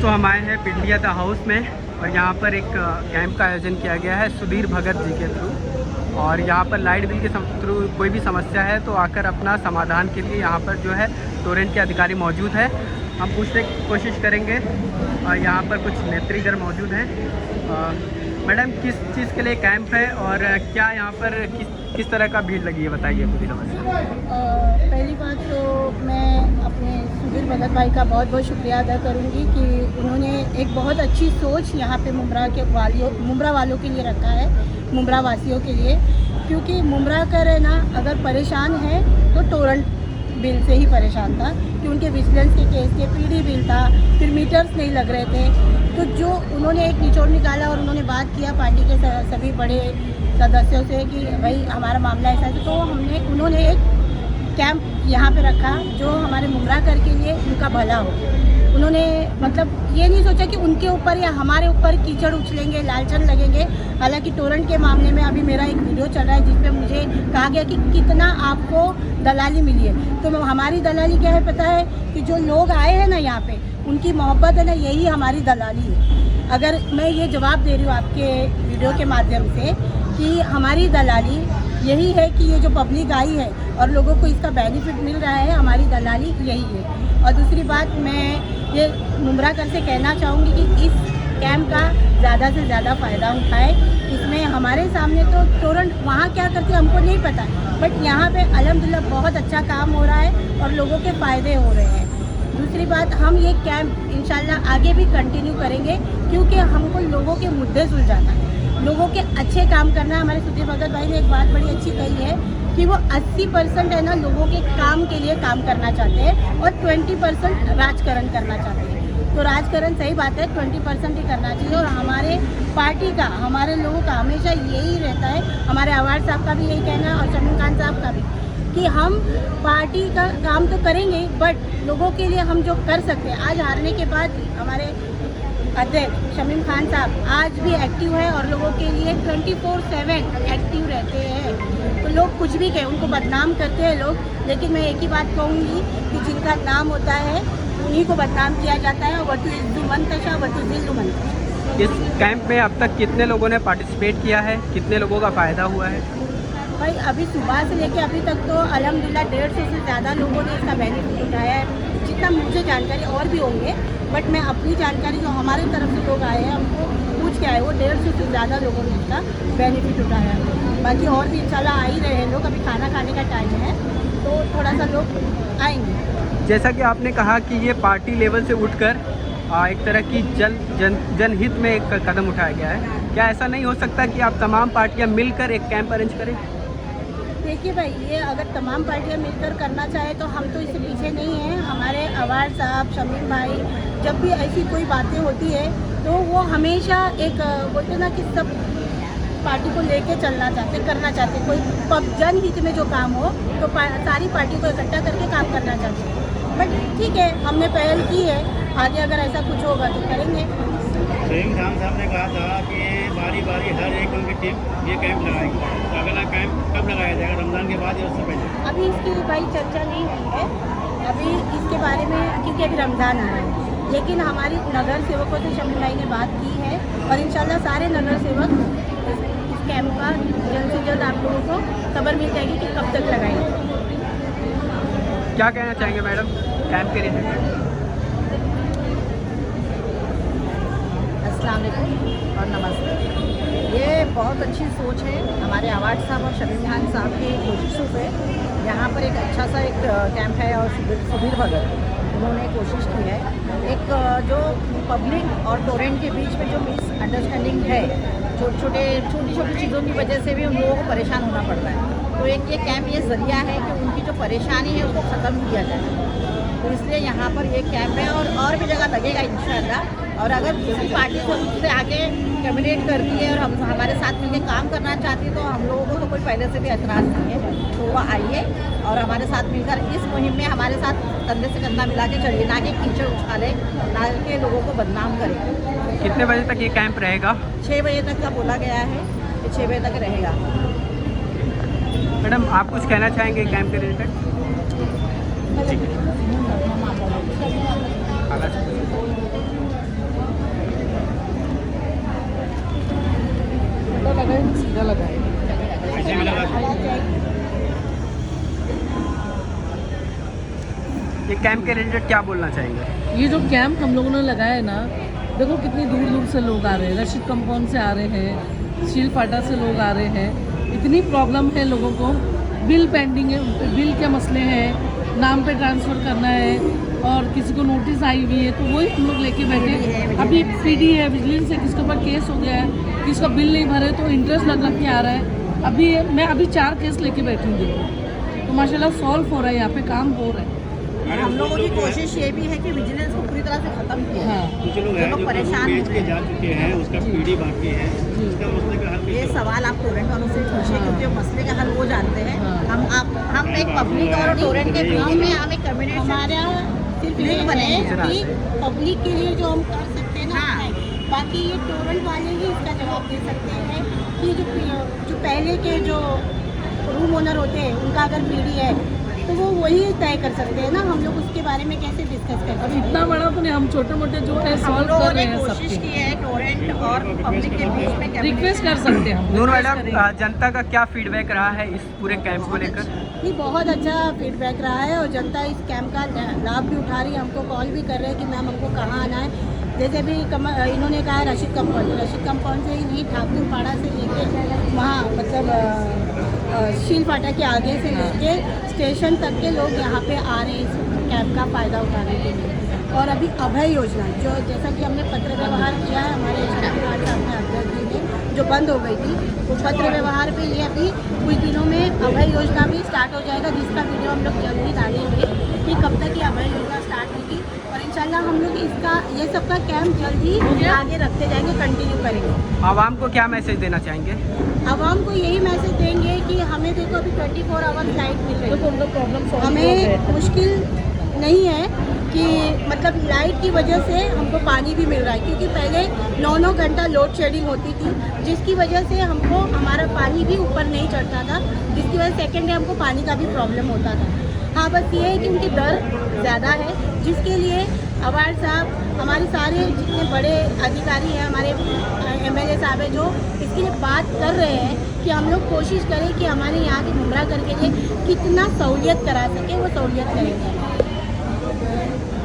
दोस्तों हम आए हैं पिंडिया द हाउस में और यहाँ पर एक कैंप का आयोजन किया गया है सुधीर भगत जी के थ्रू। और यहाँ पर लाइट बिल के थ्रू कोई भी समस्या है तो आकर अपना समाधान के लिए यहाँ पर जो है टोरेंट के अधिकारी मौजूद है। हम पूछने की कोशिश करेंगे। और यहाँ पर कुछ नेत्रीगण मौजूद हैं। मैडम किस चीज़ के लिए कैंप है और क्या यहाँ पर किस तरह का भीड़ लगी है, बताइए पूरी समस्या। पहली बात तो मैं अपने सुधीर भगत भाई का बहुत बहुत शुक्रिया अदा करूँगी कि उन्होंने एक बहुत अच्छी सोच यहाँ पे मुमरा वालों के लिए रखा है, मुमरा वासियों के लिए। क्योंकि मुमरा कर है ना, अगर परेशान है तो टोरेंट बिल से ही परेशान था कि उनके विजिलेंस के केस के पीडी बिल था, फिर मीटर्स नहीं लग रहे थे। तो जो उन्होंने एक निचोड़ निकाला और उन्होंने बात किया पार्टी के सभी बड़े सदस्यों से कि भाई हमारा मामला ऐसा है, तो उन्होंने एक कैंप यहाँ पे रखा जो हमारे मुमरा कर के लिए उनका भला हो। उन्होंने मतलब ये नहीं सोचा कि उनके ऊपर या हमारे ऊपर कीचड़ उछलेंगे, लालचन लगेंगे। हालांकि टोरेंट के मामले में अभी मेरा एक वीडियो चल रहा है जिस पे मुझे कहा गया कि कितना आपको दलाली मिली है। तो हमारी दलाली क्या है पता है कि जो लोग आए हैं ना यहाँ पे, उनकी मोहब्बत है ना, यही हमारी दलाली है। अगर मैं ये जवाब दे रही हूँ आपके वीडियो के माध्यम से कि हमारी दलाली यही है कि ये जो पब्लिक आई है और लोगों को इसका बेनिफिट मिल रहा है, हमारी दलाली यही है। और दूसरी बात मैं ये मुमरा कर से कहना चाहूँगी कि इस कैंप का ज़्यादा से ज़्यादा फ़ायदा उठाए। इसमें हमारे सामने तो टोरेंट वहाँ क्या करते हमको नहीं पता, बट यहाँ पे अल्हम्दुलिल्लाह बहुत अच्छा काम हो रहा है और लोगों के फ़ायदे हो रहे हैं। दूसरी बात, हम ये कैंप इंशाल्लाह आगे भी कंटिन्यू करेंगे क्योंकि हमको लोगों के मुद्दे सुलझाना है, लोगों के अच्छे काम करना है। हमारे सुधीर भगत भाई ने एक बात बड़ी अच्छी कही है कि वो 80% है ना लोगों के काम के लिए काम करना चाहते हैं और 20% राजकरण करना चाहते हैं। तो राजकरण सही बात है, 20% ही करना चाहिए। और हमारे पार्टी का, हमारे लोगों का हमेशा यही रहता है, हमारे अवार्ड साहब का भी यही कहना है और शमीम खान साहब का भी, कि हम पार्टी का काम तो करेंगे बट लोगों के लिए हम जो कर सकते हैं। आज हारने के बाद हमारे अध्यक्ष शमीम खान साहब आज भी एक्टिव है और लोगों के लिए 24/7 एक्टिव रहते हैं। तो लोग कुछ भी कहें, उनको बदनाम करते हैं लोग, लेकिन मैं एक ही बात कहूँगी कि जिनका नाम होता है उन्हीं को बदनाम किया जाता है। वटू इज्जू मंतशा वटू जिल्लू मंतशा। इस कैंप में अब तक कितने लोगों ने पार्टिसिपेट किया है, कितने लोगों का फ़ायदा हुआ है? भाई अभी सुबह से लेके अभी तक तो अल्हम्दुलिल्लाह 150 से ज़्यादा लोगों ने इसका बेनिफिट उठाया है। जितना मुझे जानकारी, और भी होंगे बट मैं अपनी जानकारी जो हमारे तरफ से लोग आए हैं हमको पूछ के आए, वो 150 से ज़्यादा लोगों ने इसका बेनिफिट उठाया है। बाकी और भी इंशाल्लाह आ ही रहे हैं लोग। अभी खाना खाने का टाइम है तो थोड़ा सा लोग आएंगे। जैसा कि आपने कहा कि ये पार्टी लेवल से उठकर एक तरह की जनहित में एक कदम उठाया गया है, क्या ऐसा नहीं हो सकता कि आप तमाम पार्टियां मिलकर एक कैंप अरेंज करें? देखिए भाई, ये अगर तमाम पार्टियां मिलकर करना चाहे तो हम तो इससे पीछे नहीं हैं। हमारे अवार्ड साहब, शमीम भाई, जब भी ऐसी कोई बातें होती है तो वो हमेशा एक बोलते ना कि सब पार्टी को लेके चलना चाहते, करना चाहते। कोई जनहित में जो काम हो तो सारी पार्टी को इकट्ठा करके काम करना चाहते हैं। बट ठीक है, हमने पहल की है, आगे अगर ऐसा कुछ होगा तो करेंगे। शमीम खान साहब ने कहा था कि बारी बारी हर एक उनकी टीम ये कैंप लगाएगी। तो अगला कैंप कब लगाया जाएगा, रमज़ान के बाद या उससे पहले? अभी इसकी भाई चर्चा नहीं हुई है अभी इसके बारे में, क्योंकि अभी रमज़ान आ रहा है। लेकिन हमारी नगर सेवकों से शमीम भाई ने बात की है और इंशाल्लाह सारे नगर सेवक इस कैंप का जल्द से जल्द आप लोगों को खबर मिल जाएगी कि कब तक लगाएंगे। क्या कहना चाहेंगे मैडम कैंप के लिए? अस्सलाम वालेकुम और नमस्ते। ये बहुत अच्छी सोच है हमारे अवार्ड साहब और शमीम खान साहब की कोशिशों से। यहाँ पर एक अच्छा सा एक कैंप है और सुधीर भगत उन्होंने कोशिश की है। एक जो पब्लिक और टोरेंट के बीच में जो मिसअंडरस्टैंडिंग है, छोटी छोटी चीज़ों की वजह से भी उन लोगों को परेशान होना पड़ता है। तो एक ये कैंप ये ज़रिया है कि उनकी जो परेशानी है उसको ख़त्म किया जाए। तो इसलिए यहाँ पर ये कैंप है और भी जगह लगेगा इंशाअल्लाह। और अगर किसी पार्टी को उससे आगे कम्युनिकेट करती है और हम हमारे साथ मिलकर काम करना चाहती है तो हम लोगों को तो कोई पहले से भी एतराज़ नहीं है। तो वह आइए और हमारे साथ मिलकर इस मुहिम में हमारे साथ कंधे से कंधा मिला के चलिए, ना कि कीचड़ उछाले, ना कि लोगों को बदनाम करें। कितने बजे तक ये कैंप रहेगा? 6 बजे तक का बोला गया है कि 6 बजे तक रहेगा। मैडम आप कुछ कहना चाहेंगे कैंप के रिलेटेड? उल्टा लगाए नहीं सीधा लगाए। ऐसे भी लगा ये कैंप के रिलेटेड क्या बोलना चाहेंगे? ये जो कैंप हम लोगों ने लगाया है ना, देखो कितनी दूर दूर से लोग आ रहे हैं, रशीद कंपाउंड से आ रहे हैं, स्टील फाटा से लोग आ रहे हैं। इतनी प्रॉब्लम है लोगों को, बिल पेंडिंग है, बिल के मसले हैं, नाम पे ट्रांसफ़र करना है और किसी को नोटिस आई हुई है, तो वही हम लोग लेके बैठे। अभी पीडी है, विजिलेंस है, किसके ऊपर केस हो गया है, किसका बिल नहीं भरे तो इंटरेस्ट लग के आ रहा है। मैं 4 केस लेके बैठी हूँ, देखो तो माशाल्लाह सॉल्व हो रहा है, यहाँ पे काम हो रहा है। और हम लोगों की कोशिश ये भी है कि विजिलेंस को पूरी तरह से खत्म किया जाए। हाँ। कुछ लोग जो हैं लोग जो परेशान बेच हो के रहे जा हैं। चुके हैं, उसका पीढ़ी बाकी है, उसका मसले का हल ये कैसे होगा? सवाल आप टोरेंट वालों से पूछिए, क्योंकि वो मसले का हल वो जानते हैं। हाँ। हम एक पब्लिक और टोरेंट के बीच में हम एक कम्युनिकेशन हमारा सिर्फ ये लिंक बने है कि पब्लिक के लिए जो हम कर सकते हैं ना, हाँ। है। बाकी ये टोरेंट वाले ही इसका जवाब दे सकते हैं कि जो पहले के जो रूम ओनर होते हैं उनका अगर पीढ़ी है तो वो वही तय कर सकते हैं ना, हम लोग उसके बारे में कैसे डिस्कस कर अब सकते हैं। इतना बड़ा तो नहीं, हम छोटे मोटे जो है हम सॉल्व लोगों कर ने रहे हैं कोशिश सबके। की है टोरेंट और पब्लिक के बीच में रिक्वेस्ट कर सकते हैं हम। नूर request मैडम, करेंगे। जनता का क्या फीडबैक रहा है इस पूरे कैंप को लेकर? ये बहुत अच्छा फीडबैक रहा है और जनता इस कैंप का लाभ भी उठा रही है। हमको कॉल भी कर रहे हैं कि मैम हमको कहाँ आना है। जैसे भी इन्होंने कहा है रशीद कंपाउंड से ही नहीं, ठाकुर पाड़ा से लेके वहाँ मतलब शील फाटा के आगे से लेके स्टेशन तक के लोग यहाँ पे आ रहे हैं इस कैंप का फ़ायदा उठाने के लिए। और अभी अभय योजना जो जैसा कि हमने पत्र व्यवहार किया है हमारे छत्तीसगढ़ के अपने अध्यक्ष जी ने, जो बंद हो गई थी, वो पत्र व्यवहार पे ये अभी कुछ दिनों में अभय योजना भी स्टार्ट हो जाएगा, जिसका वीडियो हम लोग जल्दी डालेंगे कि कब तक ये अभय योजना स्टार्ट होगी। और इंशाल्लाह हम लोग इसका ये सबका कैंप जल्दी आगे रखते जाएंगे, कंटिन्यू करेंगे। आवाम को क्या मैसेज देना चाहेंगे? आवाम को यही मैसेज देंगे कि हमें देखो अभी 24 आवर्स लाइट मिल रही तो उनका है, प्रॉब्लम हमें मुश्किल नहीं है कि मतलब लाइट की वजह से हमको पानी भी मिल रहा है, क्योंकि पहले 9-9 घंटा लोड शेडिंग होती थी, जिसकी वजह से हमको हमारा पानी भी ऊपर नहीं चढ़ता था, जिसकी वजह से सेकेंड डे हमको पानी का भी प्रॉब्लम होता था। हाँ, बस ये है कि उनकी दर ज़्यादा है, जिसके लिए अवार्ड साहब हमारे सारे जितने बड़े अधिकारी हैं, हमारे MLA साहब हैं, जो इसके लिए बात कर रहे हैं कि हम लोग कोशिश करें कि हमारे यहाँ के मुमरा कर के लिए कितना सहूलियत करा सके, वो सहूलियत करेंगे।